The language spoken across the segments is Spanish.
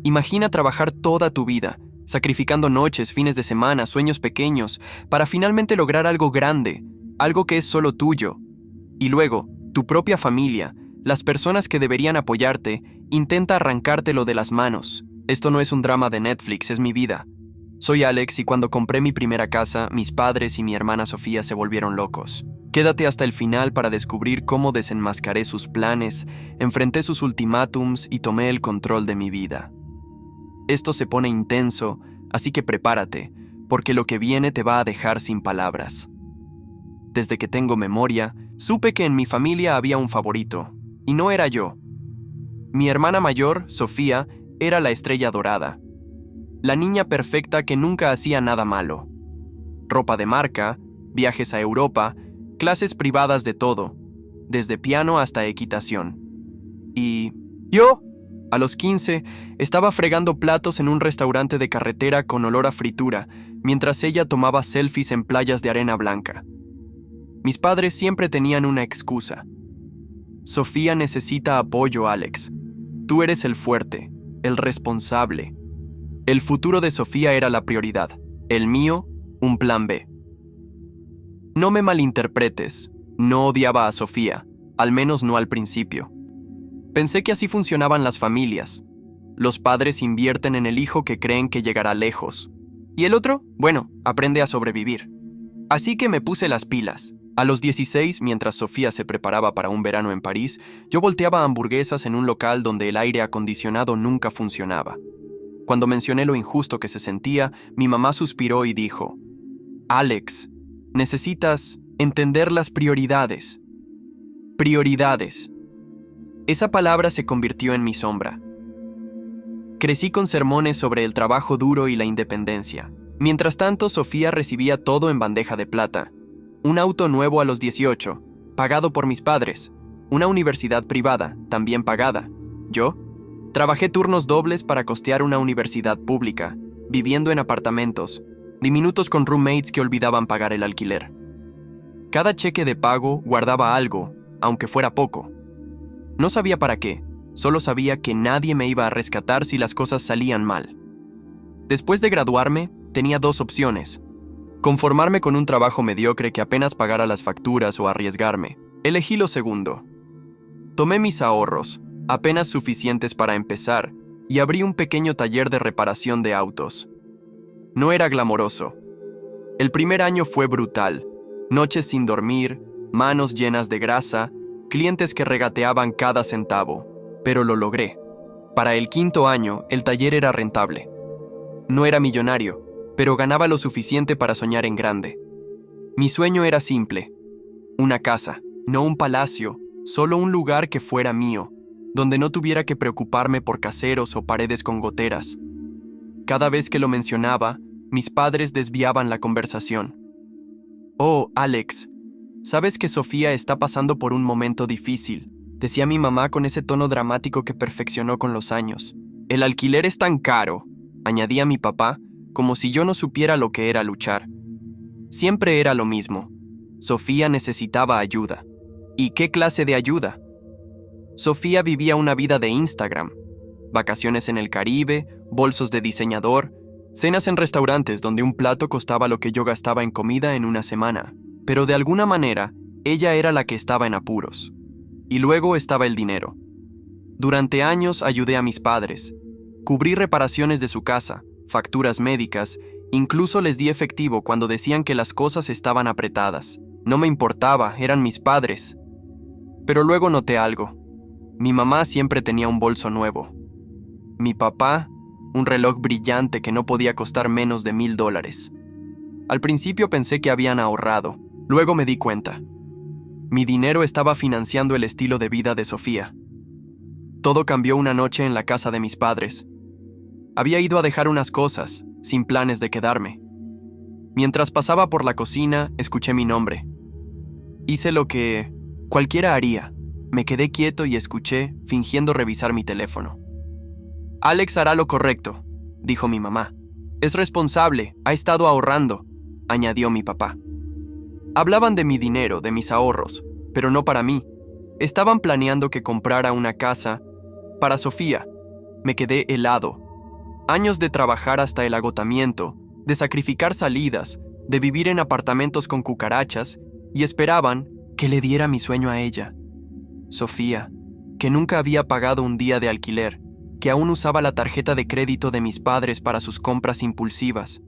Imagina trabajar toda tu vida, sacrificando noches, fines de semana, sueños pequeños, para finalmente lograr algo grande, algo que es solo tuyo. Y luego, tu propia familia, las personas que deberían apoyarte, intenta arrancártelo de las manos. Esto no es un drama de Netflix, es mi vida. Soy Alex y cuando compré mi primera casa, mis padres y mi hermana Sofía se volvieron locos. Quédate hasta el final para descubrir cómo desenmascaré sus planes, enfrenté sus ultimátums y tomé el control de mi vida. Esto se pone intenso, así que prepárate, porque lo que viene te va a dejar sin palabras. Desde que tengo memoria, supe que en mi familia había un favorito, y no era yo. Mi hermana mayor, Sofía, era la estrella dorada. La niña perfecta que nunca hacía nada malo. Ropa de marca, viajes a Europa, clases privadas de todo, desde piano hasta equitación. Y yo, a los 15, estaba fregando platos en un restaurante de carretera con olor a fritura, mientras ella tomaba selfies en playas de arena blanca. Mis padres siempre tenían una excusa. Sofía necesita apoyo, Alex. Tú eres el fuerte, el responsable. El futuro de Sofía era la prioridad, el mío, un plan B. No me malinterpretes, no odiaba a Sofía, al menos no al principio. Pensé que así funcionaban las familias. Los padres invierten en el hijo que creen que llegará lejos. Y el otro, bueno, aprende a sobrevivir. Así que me puse las pilas. A los 16, mientras Sofía se preparaba para un verano en París, yo volteaba hamburguesas en un local donde el aire acondicionado nunca funcionaba. Cuando mencioné lo injusto que se sentía, mi mamá suspiró y dijo: Alex, necesitas entender las prioridades. Prioridades. Esa palabra se convirtió en mi sombra. Crecí con sermones sobre el trabajo duro y la independencia. Mientras tanto, Sofía recibía todo en bandeja de plata. Un auto nuevo a los 18, pagado por mis padres. Una universidad privada, también pagada. Yo trabajé turnos dobles para costear una universidad pública, viviendo en apartamentos, diminutos con roommates que olvidaban pagar el alquiler. Cada cheque de pago guardaba algo, aunque fuera poco. No sabía para qué, solo sabía que nadie me iba a rescatar si las cosas salían mal. Después de graduarme, tenía dos opciones: conformarme con un trabajo mediocre que apenas pagara las facturas o arriesgarme. Elegí lo segundo. Tomé mis ahorros, apenas suficientes para empezar, y abrí un pequeño taller de reparación de autos. No era glamoroso. El primer año fue brutal. Noches sin dormir, manos llenas de grasa, clientes que regateaban cada centavo. Pero lo logré. Para el quinto año, el taller era rentable. No era millonario, pero ganaba lo suficiente para soñar en grande. Mi sueño era simple: una casa, no un palacio, solo un lugar que fuera mío, donde no tuviera que preocuparme por caseros o paredes con goteras. Cada vez que lo mencionaba, mis padres desviaban la conversación. Oh, Alex, sabes que Sofía está pasando por un momento difícil, decía mi mamá con ese tono dramático que perfeccionó con los años. El alquiler es tan caro, añadía mi papá, como si yo no supiera lo que era luchar. Siempre era lo mismo. Sofía necesitaba ayuda. ¿Y qué clase de ayuda? Sofía vivía una vida de Instagram. Vacaciones en el Caribe, bolsos de diseñador, cenas en restaurantes donde un plato costaba lo que yo gastaba en comida en una semana. Pero de alguna manera, ella era la que estaba en apuros. Y luego estaba el dinero. Durante años ayudé a mis padres. Cubrí reparaciones de su casa, facturas médicas, incluso les di efectivo cuando decían que las cosas estaban apretadas. No me importaba, eran mis padres. Pero luego noté algo. Mi mamá siempre tenía un bolso nuevo. Mi papá, un reloj brillante que no podía costar menos de $1,000. Al principio pensé que habían ahorrado, luego me di cuenta. Mi dinero estaba financiando el estilo de vida de Sofía. Todo cambió una noche en la casa de mis padres. Había ido a dejar unas cosas, sin planes de quedarme. Mientras pasaba por la cocina, escuché mi nombre. Hice lo que cualquiera haría. Me quedé quieto y escuché, fingiendo revisar mi teléfono. Alex hará lo correcto, dijo mi mamá. Es responsable, ha estado ahorrando, añadió mi papá. Hablaban de mi dinero, de mis ahorros, pero no para mí. Estaban planeando que comprara una casa para Sofía. Me quedé helado. Años de trabajar hasta el agotamiento, de sacrificar salidas, de vivir en apartamentos con cucarachas, y esperaban que le diera mi sueño a ella. Sofía, que nunca había pagado un día de alquiler, que aún usaba la tarjeta de crédito de mis padres para sus compras impulsivas.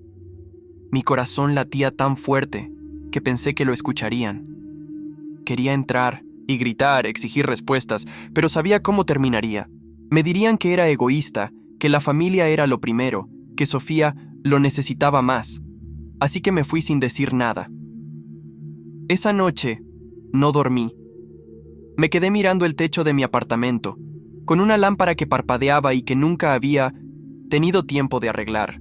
Mi corazón latía tan fuerte que pensé que lo escucharían. Quería entrar y gritar, exigir respuestas, pero sabía cómo terminaría. Me dirían que era egoísta, que la familia era lo primero, que Sofía lo necesitaba más. Así que me fui sin decir nada. Esa noche no dormí. Me quedé mirando el techo de mi apartamento, con una lámpara que parpadeaba y que nunca había tenido tiempo de arreglar.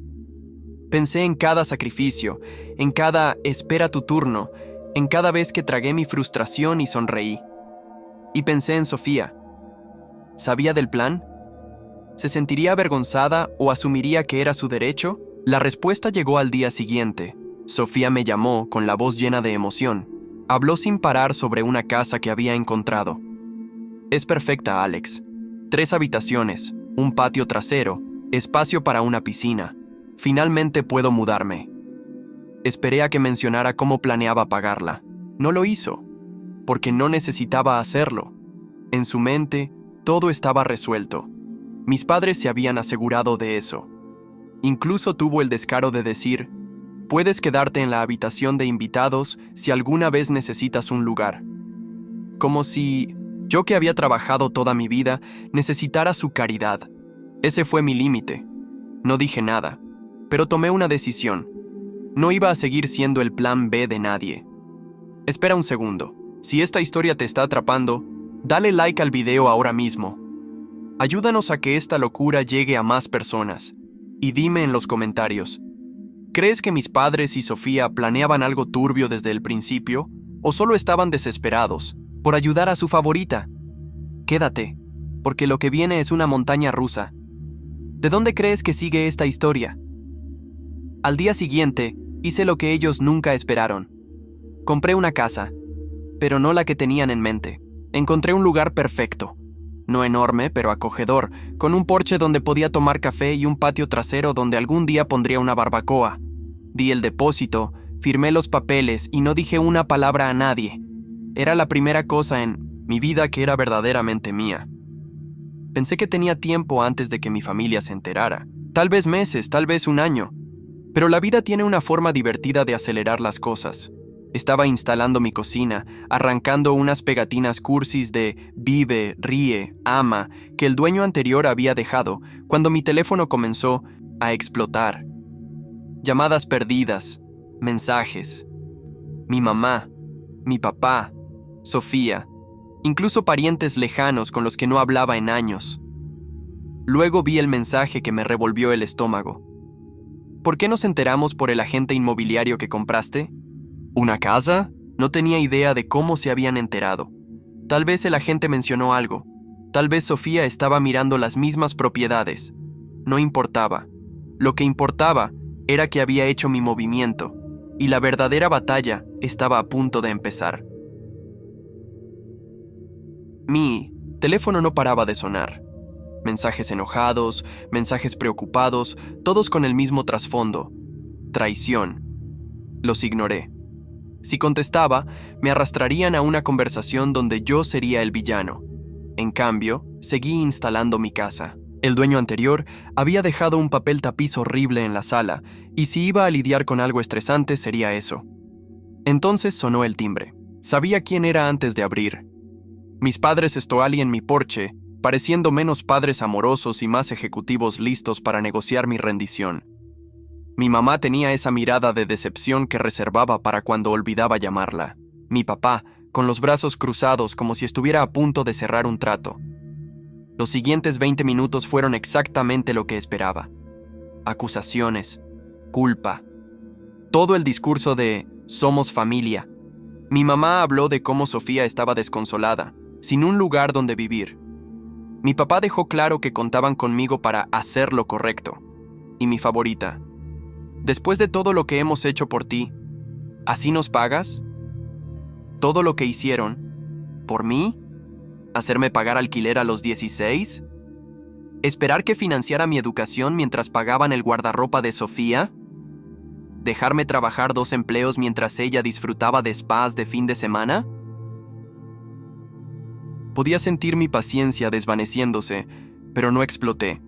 Pensé en cada sacrificio, en cada espera tu turno, en cada vez que tragué mi frustración y sonreí. Y pensé en Sofía. ¿Sabía del plan? ¿Se sentiría avergonzada o asumiría que era su derecho? La respuesta llegó al día siguiente. Sofía me llamó con la voz llena de emoción. Habló sin parar sobre una casa que había encontrado. Es perfecta, Alex. 3 habitaciones, un patio trasero, espacio para una piscina. Finalmente puedo mudarme. Esperé a que mencionara cómo planeaba pagarla. No lo hizo, porque no necesitaba hacerlo. En su mente, todo estaba resuelto. Mis padres se habían asegurado de eso. Incluso tuvo el descaro de decir: puedes quedarte en la habitación de invitados si alguna vez necesitas un lugar. Como si yo, que había trabajado toda mi vida, necesitara su caridad. Ese fue mi límite. No dije nada, pero tomé una decisión. No iba a seguir siendo el plan B de nadie. Espera un segundo. Si esta historia te está atrapando, dale like al video ahora mismo. Ayúdanos a que esta locura llegue a más personas. Y dime en los comentarios, ¿crees que mis padres y Sofía planeaban algo turbio desde el principio? ¿O solo estaban desesperados por ayudar a su favorita? Quédate, porque lo que viene es una montaña rusa. ¿De dónde crees que sigue esta historia? Al día siguiente, hice lo que ellos nunca esperaron. Compré una casa, pero no la que tenían en mente. Encontré un lugar perfecto. No enorme, pero acogedor, con un porche donde podía tomar café y un patio trasero donde algún día pondría una barbacoa. Di el depósito, firmé los papeles y no dije una palabra a nadie. Era la primera cosa en mi vida que era verdaderamente mía. Pensé que tenía tiempo antes de que mi familia se enterara. Tal vez meses, tal vez un año. Pero la vida tiene una forma divertida de acelerar las cosas. Estaba instalando mi cocina, arrancando unas pegatinas cursis de vive, ríe, ama, que el dueño anterior había dejado, cuando mi teléfono comenzó a explotar. Llamadas perdidas, mensajes. Mi mamá, mi papá, Sofía, incluso parientes lejanos con los que no hablaba en años. Luego vi el mensaje que me revolvió el estómago. ¿Por qué nos enteramos por el agente inmobiliario que compraste? ¿Una casa? No tenía idea de cómo se habían enterado. Tal vez el agente mencionó algo. Tal vez Sofía estaba mirando las mismas propiedades. No importaba. Lo que importaba era que había hecho mi movimiento, y la verdadera batalla estaba a punto de empezar. Mi teléfono no paraba de sonar. Mensajes enojados, mensajes preocupados, todos con el mismo trasfondo: traición. Los ignoré. Si contestaba, me arrastrarían a una conversación donde yo sería el villano. En cambio, seguí instalando mi casa. El dueño anterior había dejado un papel tapiz horrible en la sala, y si iba a lidiar con algo estresante sería eso. Entonces sonó el timbre. Sabía quién era antes de abrir. Mis padres estoali en mi porche, pareciendo menos padres amorosos y más ejecutivos listos para negociar mi rendición. Mi mamá tenía esa mirada de decepción que reservaba para cuando olvidaba llamarla. Mi papá, con los brazos cruzados como si estuviera a punto de cerrar un trato. Los siguientes 20 minutos fueron exactamente lo que esperaba. Acusaciones, culpa. Todo el discurso de «somos familia». Mi mamá habló de cómo Sofía estaba desconsolada, sin un lugar donde vivir. Mi papá dejó claro que contaban conmigo para hacer lo correcto. Y mi favorita: después de todo lo que hemos hecho por ti, ¿así nos pagas? ¿Todo lo que hicieron? ¿Por mí? ¿Hacerme pagar alquiler a los 16? ¿Esperar que financiara mi educación mientras pagaban el guardarropa de Sofía? ¿Dejarme trabajar 2 empleos mientras ella disfrutaba de spas de fin de semana? Podía sentir mi paciencia desvaneciéndose, pero no exploté.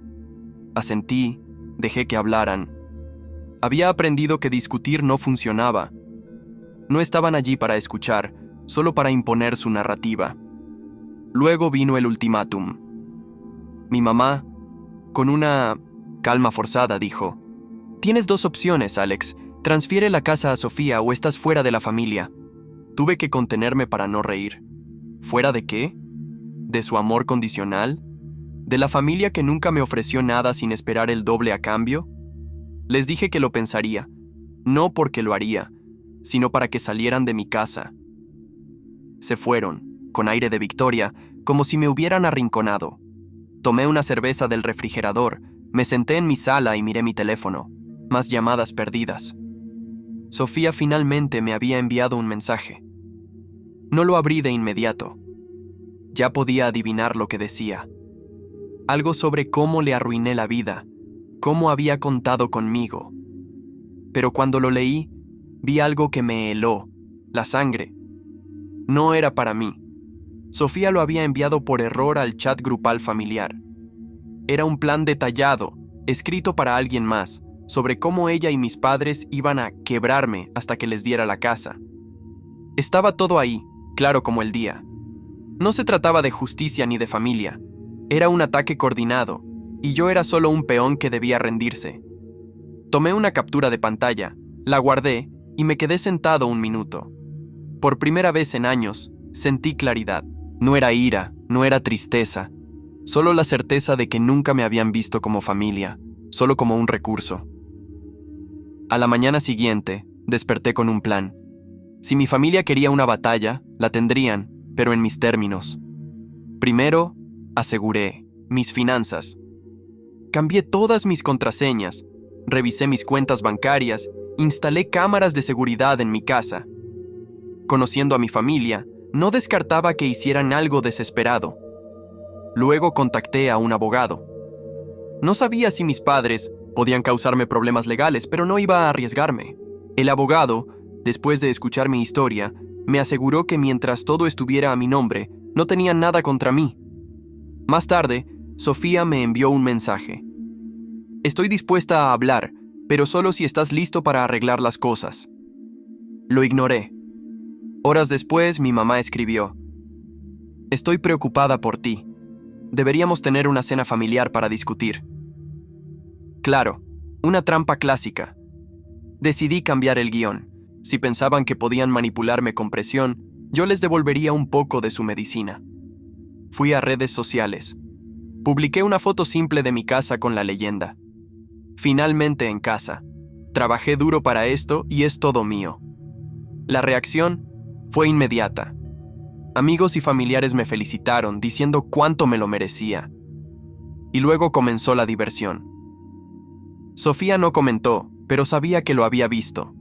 Asentí, dejé que hablaran. Había aprendido que discutir no funcionaba. No estaban allí para escuchar, solo para imponer su narrativa. Luego vino el ultimátum. Mi mamá, con una calma forzada, dijo: «Tienes 2 opciones, Alex. Transfiere la casa a Sofía o estás fuera de la familia». Tuve que contenerme para no reír. ¿Fuera de qué? ¿De su amor condicional? ¿De la familia que nunca me ofreció nada sin esperar el doble a cambio? Les dije que lo pensaría, no porque lo haría, sino para que salieran de mi casa. Se fueron, con aire de victoria, como si me hubieran arrinconado. Tomé una cerveza del refrigerador, me senté en mi sala y miré mi teléfono. Más llamadas perdidas. Sofía finalmente me había enviado un mensaje. No lo abrí de inmediato. Ya podía adivinar lo que decía. Algo sobre cómo le arruiné la vida, cómo había contado conmigo. Pero cuando lo leí, vi algo que me heló, la sangre. No era para mí. Sofía lo había enviado por error al chat grupal familiar. Era un plan detallado, escrito para alguien más, sobre cómo ella y mis padres iban a quebrarme hasta que les diera la casa. Estaba todo ahí, claro como el día. No se trataba de justicia ni de familia. Era un ataque coordinado, y yo era solo un peón que debía rendirse. Tomé una captura de pantalla, la guardé y me quedé sentado un minuto. Por primera vez en años, sentí claridad. No era ira, no era tristeza, solo la certeza de que nunca me habían visto como familia, solo como un recurso. A la mañana siguiente, desperté con un plan. Si mi familia quería una batalla, la tendrían, pero en mis términos. Primero, aseguré mis finanzas. Cambié todas mis contraseñas, revisé mis cuentas bancarias, instalé cámaras de seguridad en mi casa. Conociendo a mi familia, no descartaba que hicieran algo desesperado. Luego contacté a un abogado. No sabía si mis padres podían causarme problemas legales, pero no iba a arriesgarme. El abogado, después de escuchar mi historia, me aseguró que mientras todo estuviera a mi nombre, no tenían nada contra mí. Más tarde, Sofía me envió un mensaje. «Estoy dispuesta a hablar, pero solo si estás listo para arreglar las cosas». Lo ignoré. Horas después, mi mamá escribió: «Estoy preocupada por ti. Deberíamos tener una cena familiar para discutir». Claro, una trampa clásica. Decidí cambiar el guión. Si pensaban que podían manipularme con presión, yo les devolvería un poco de su medicina. Fui a redes sociales. Publiqué una foto simple de mi casa con la leyenda: «Finalmente en casa. Trabajé duro para esto y es todo mío». La reacción fue inmediata. Amigos y familiares me felicitaron, diciendo cuánto me lo merecía. Y luego comenzó la diversión. Sofía no comentó, pero sabía que lo había visto.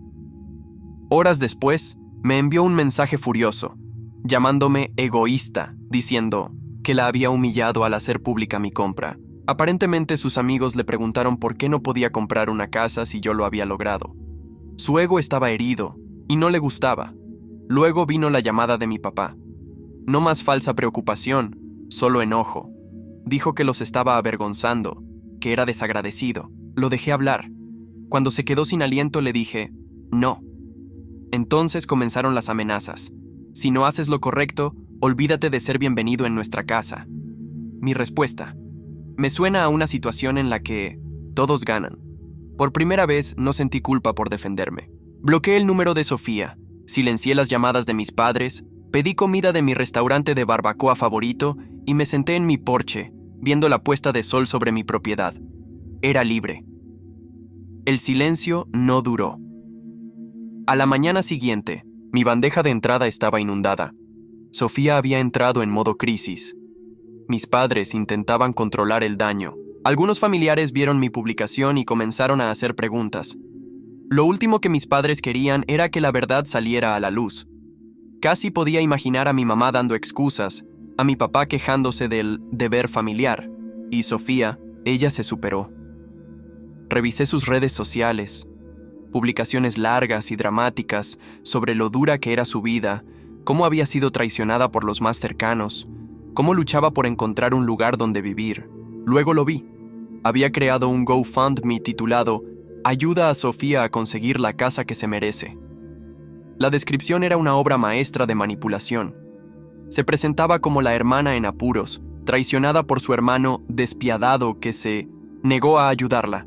Horas después, me envió un mensaje furioso, llamándome egoísta, diciendo que la había humillado al hacer pública mi compra. Aparentemente sus amigos le preguntaron por qué no podía comprar una casa si yo lo había logrado. Su ego estaba herido y no le gustaba. Luego vino la llamada de mi papá. No más falsa preocupación, solo enojo. Dijo que los estaba avergonzando, que era desagradecido. Lo dejé hablar. Cuando se quedó sin aliento le dije: «No». Entonces comenzaron las amenazas. «Si no haces lo correcto, olvídate de ser bienvenido en nuestra casa». Mi respuesta: me suena a una situación en la que todos ganan. Por primera vez no sentí culpa por defenderme. Bloqueé el número de Sofía, silencié las llamadas de mis padres, pedí comida de mi restaurante de barbacoa favorito y me senté en mi porche, viendo la puesta de sol sobre mi propiedad. Era libre. El silencio no duró. A la mañana siguiente, mi bandeja de entrada estaba inundada. Sofía había entrado en modo crisis. Mis padres intentaban controlar el daño. Algunos familiares vieron mi publicación y comenzaron a hacer preguntas. Lo último que mis padres querían era que la verdad saliera a la luz. Casi podía imaginar a mi mamá dando excusas, a mi papá quejándose del deber familiar. Y Sofía, ella se superó. Revisé sus redes sociales, publicaciones largas y dramáticas sobre lo dura que era su vida, cómo había sido traicionada por los más cercanos, cómo luchaba por encontrar un lugar donde vivir. Luego lo vi. Había creado un GoFundMe titulado «Ayuda a Sofía a conseguir la casa que se merece». La descripción era una obra maestra de manipulación. Se presentaba como la hermana en apuros, traicionada por su hermano despiadado que se negó a ayudarla.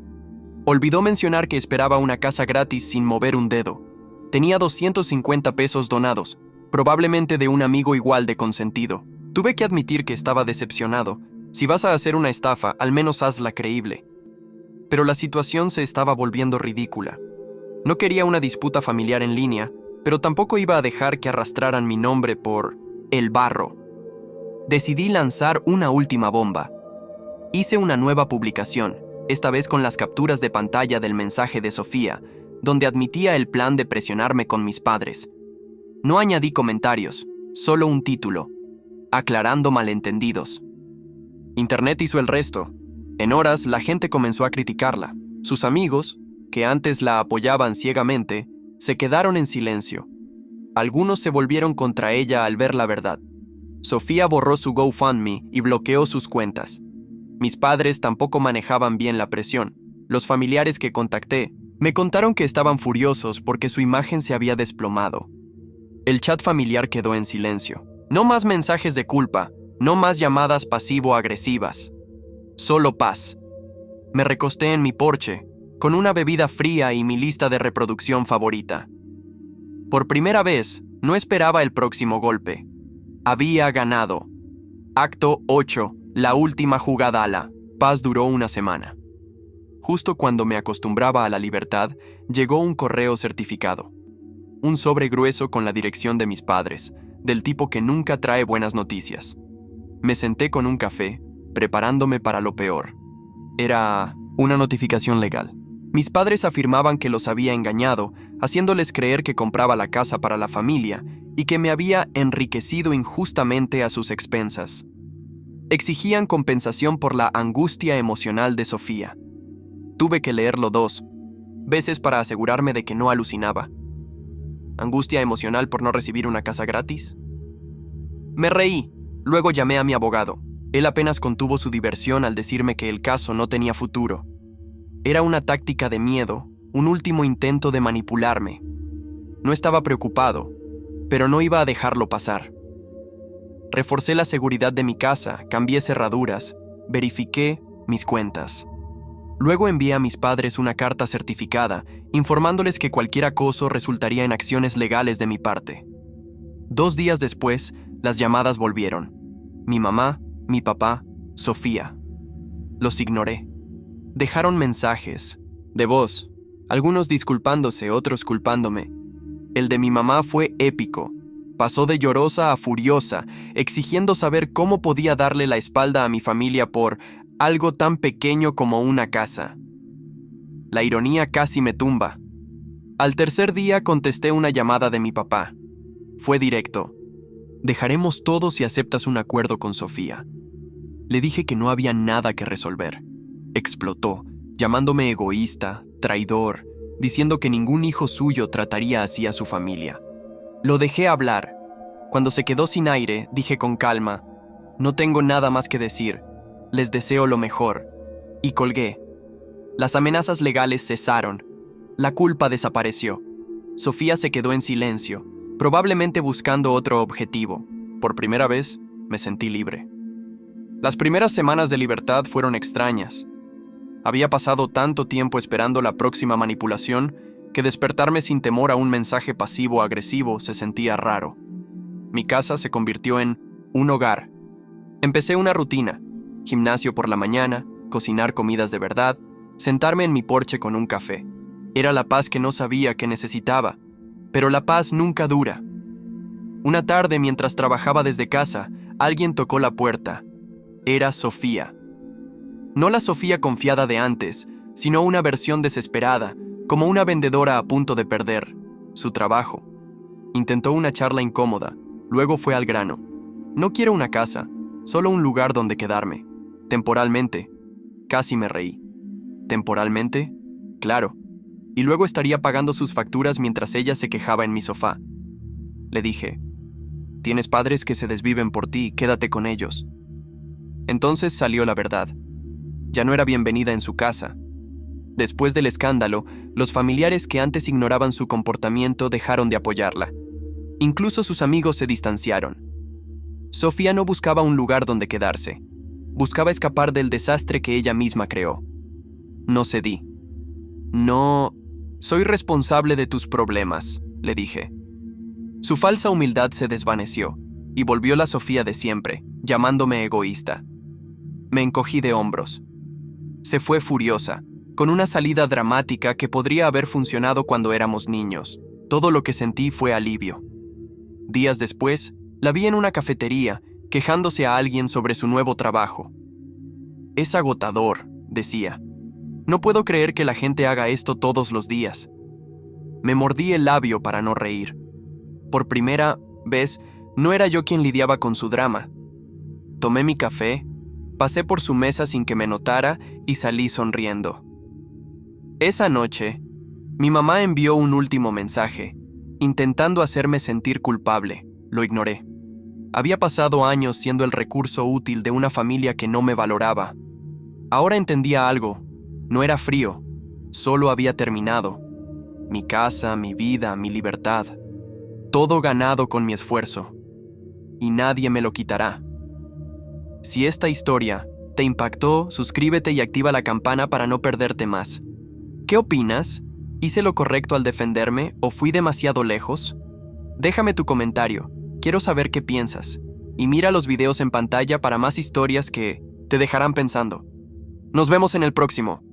Olvidó mencionar que esperaba una casa gratis sin mover un dedo. Tenía 250 pesos donados, probablemente de un amigo igual de consentido. Tuve que admitir que estaba decepcionado. Si vas a hacer una estafa, al menos hazla creíble. Pero la situación se estaba volviendo ridícula. No quería una disputa familiar en línea, pero tampoco iba a dejar que arrastraran mi nombre por el barro. Decidí lanzar una última bomba. Hice una nueva publicación, esta vez con las capturas de pantalla del mensaje de Sofía, donde admitía el plan de presionarme con mis padres. No añadí comentarios, solo un título, aclarando malentendidos. Internet hizo el resto. En horas, la gente comenzó a criticarla. Sus amigos, que antes la apoyaban ciegamente, se quedaron en silencio. Algunos se volvieron contra ella al ver la verdad. Sofía borró su GoFundMe y bloqueó sus cuentas. Mis padres tampoco manejaban bien la presión. Los familiares que contacté me contaron que estaban furiosos porque su imagen se había desplomado. El chat familiar quedó en silencio. No más mensajes de culpa, no más llamadas pasivo-agresivas. Solo paz. Me recosté en mi porche, con una bebida fría y mi lista de reproducción favorita. Por primera vez, no esperaba el próximo golpe. Había ganado. Acto 8. La última jugada. La paz duró una semana. Justo cuando me acostumbraba a la libertad, llegó un correo certificado. Un sobre grueso con la dirección de mis padres, del tipo que nunca trae buenas noticias. Me senté con un café, preparándome para lo peor. Era una notificación legal. Mis padres afirmaban que los había engañado, haciéndoles creer que compraba la casa para la familia y que me había enriquecido injustamente a sus expensas. Exigían compensación por la angustia emocional de Sofía. Tuve que leerlo 2 veces para asegurarme de que no alucinaba. ¿Angustia emocional por no recibir una casa gratis? Me reí, luego llamé a mi abogado. Él apenas contuvo su diversión al decirme que el caso no tenía futuro. Era una táctica de miedo, un último intento de manipularme. No estaba preocupado, pero no iba a dejarlo pasar. Reforcé la seguridad de mi casa, cambié cerraduras, verifiqué mis cuentas. Luego envié a mis padres una carta certificada, informándoles que cualquier acoso resultaría en acciones legales de mi parte. 2 días después, las llamadas volvieron. Mi mamá, mi papá, Sofía. Los ignoré. Dejaron mensajes, de voz, algunos disculpándose, otros culpándome. El de mi mamá fue épico. Pasó de llorosa a furiosa, exigiendo saber cómo podía darle la espalda a mi familia por algo tan pequeño como una casa. La ironía casi me tumba. Al tercer día contesté una llamada de mi papá. Fue directo. Dejaremos todo si aceptas un acuerdo con Sofía. Le dije que no había nada que resolver. Explotó, llamándome egoísta, traidor, diciendo que ningún hijo suyo trataría así a su familia. Lo dejé hablar. Cuando se quedó sin aire, dije con calma, no tengo nada más que decir, les deseo lo mejor, y colgué. Las amenazas legales cesaron. La culpa desapareció. Sofía se quedó en silencio, probablemente buscando otro objetivo. Por primera vez, me sentí libre. Las primeras semanas de libertad fueron extrañas. Había pasado tanto tiempo esperando la próxima manipulación que despertarme sin temor a un mensaje pasivo-agresivo se sentía raro. Mi casa se convirtió en un hogar. Empecé una rutina: gimnasio por la mañana, cocinar comidas de verdad, sentarme en mi porche con un café. Era la paz que no sabía que necesitaba, pero la paz nunca dura. Una tarde, mientras trabajaba desde casa, alguien tocó la puerta. Era Sofía. No la Sofía confiada de antes, sino una versión desesperada, como una vendedora a punto de perder su trabajo. Intentó una charla incómoda, luego fue al grano. No quiero una casa, solo un lugar donde quedarme. Temporalmente. Casi me reí. ¿Temporalmente? Claro. Y luego estaría pagando sus facturas mientras ella se quejaba en mi sofá. Le dije, tienes padres que se desviven por ti, quédate con ellos. Entonces salió la verdad. Ya no era bienvenida en su casa. Después del escándalo, los familiares que antes ignoraban su comportamiento dejaron de apoyarla. Incluso sus amigos se distanciaron. Sofía no buscaba un lugar donde quedarse. Buscaba escapar del desastre que ella misma creó. No cedí. No, soy responsable de tus problemas, le dije. Su falsa humildad se desvaneció y volvió la Sofía de siempre, llamándome egoísta. Me encogí de hombros. Se fue furiosa, con una salida dramática que podría haber funcionado cuando éramos niños. Todo lo que sentí fue alivio. Días después, la vi en una cafetería, quejándose a alguien sobre su nuevo trabajo. Es agotador, decía. No puedo creer que la gente haga esto todos los días. Me mordí el labio para no reír. Por primera vez, no era yo quien lidiaba con su drama. Tomé mi café, pasé por su mesa sin que me notara y salí sonriendo. Esa noche, mi mamá envió un último mensaje, intentando hacerme sentir culpable. Lo ignoré. Había pasado años siendo el recurso útil de una familia que no me valoraba. Ahora entendía algo. No era frío, solo había terminado. Mi casa, mi vida, mi libertad. Todo ganado con mi esfuerzo. Y nadie me lo quitará. Si esta historia te impactó, suscríbete y activa la campana para no perderte más. ¿Qué opinas? ¿Hice lo correcto al defenderme o fui demasiado lejos? Déjame tu comentario, quiero saber qué piensas. Y mira los videos en pantalla para más historias que te dejarán pensando. Nos vemos en el próximo.